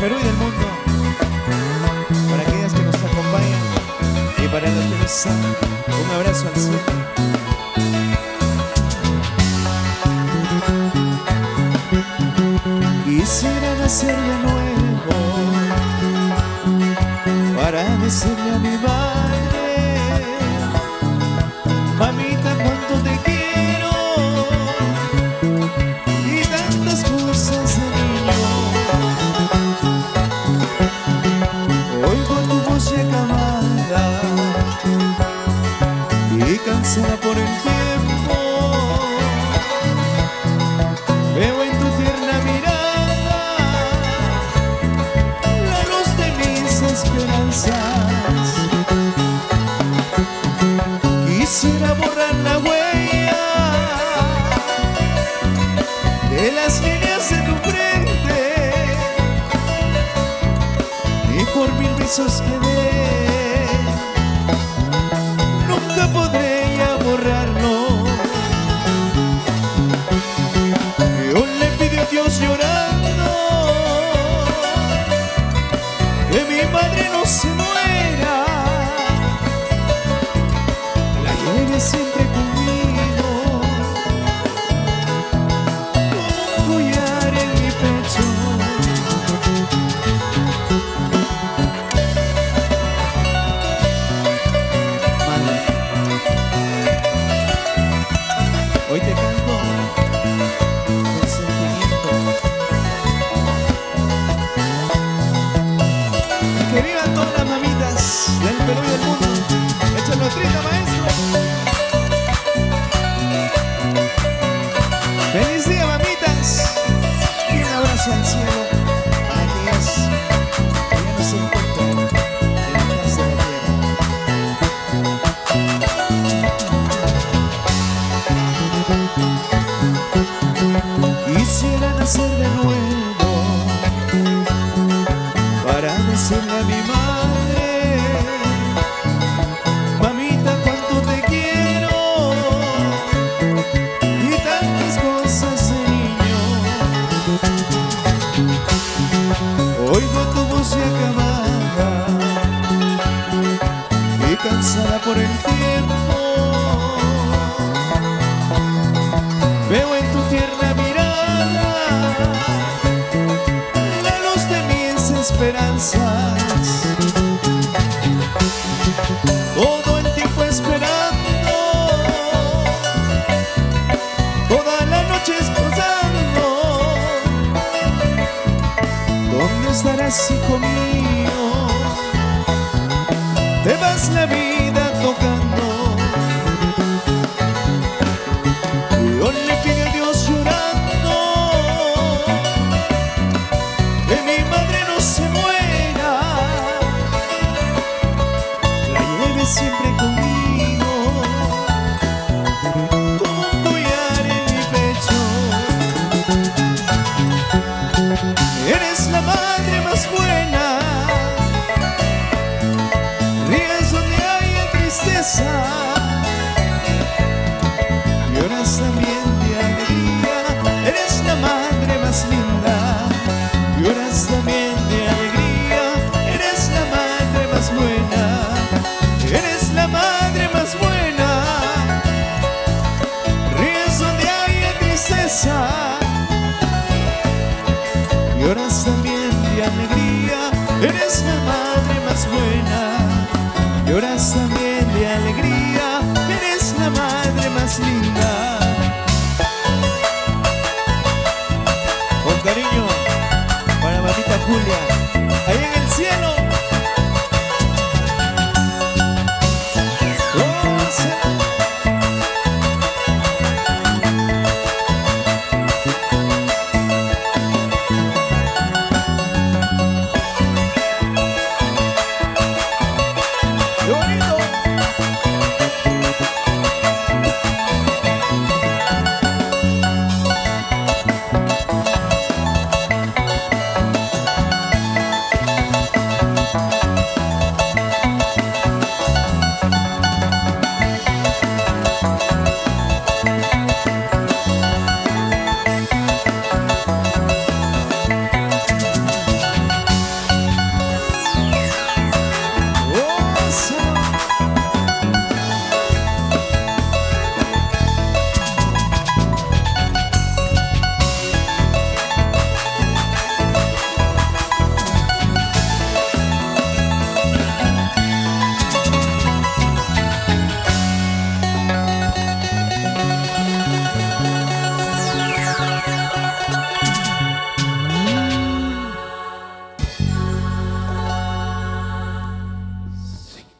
Perú y del mundo, para aquellas que nos acompañan y para los que no están, un abrazo al cielo. Quisiera nacer de nuevo para decirle a mi madre: mamita, cuánto te quiero, y tantas cosas de niño. Oigo tu voz ya acabada y cansada por el tiempo. Veo en tu tierna mirada la luz de mis esperanzas. Quisiera borrar la huella de las líneas de tu frente, y por mil besos que dé nunca podré ya borrarlo. Yo le pido a Dios llorando que mi madre no se muera, la lleve siempre conmigo como un collar en mi pecho. Madre, hoy te canto con sentimiento. Que vivan todas las mamitas del Perú y del mundo. Échalo triste, maestro. Feliz día, mamitas. Y un abrazo al cielo para aquellas que ya no se encuentran en la faz de la tierra. Quisiera nacer de nuevo para decirle a mi madre: mamita, cuánto te quiero, y tantas cosas de niño. Oigo tu voz ya acabada y cansada por el tiempo. Veo en tu tierna mirada la luz de mis esperanzas. Todo el tiempo esperando, toda la noche esposando. ¿Dónde estarás, hijo mío? Te vas la vida tocando. Yo le pido a Dios llorando que mi madre no se muera, la lleve siempre conmigo como un collar en mi pecho. Eres la madre más buena, ríes donde haya tristeza, lloras también de alegría. Eres la madre más linda, lloras también de alegría. Eres la madre más buena, eres la madre más buena, ríes donde haya tristeza, lloras también de alegría. Eres la madre más buena, lloras también de alegría. Eres la madre más linda. Con cariño para mamita Julia.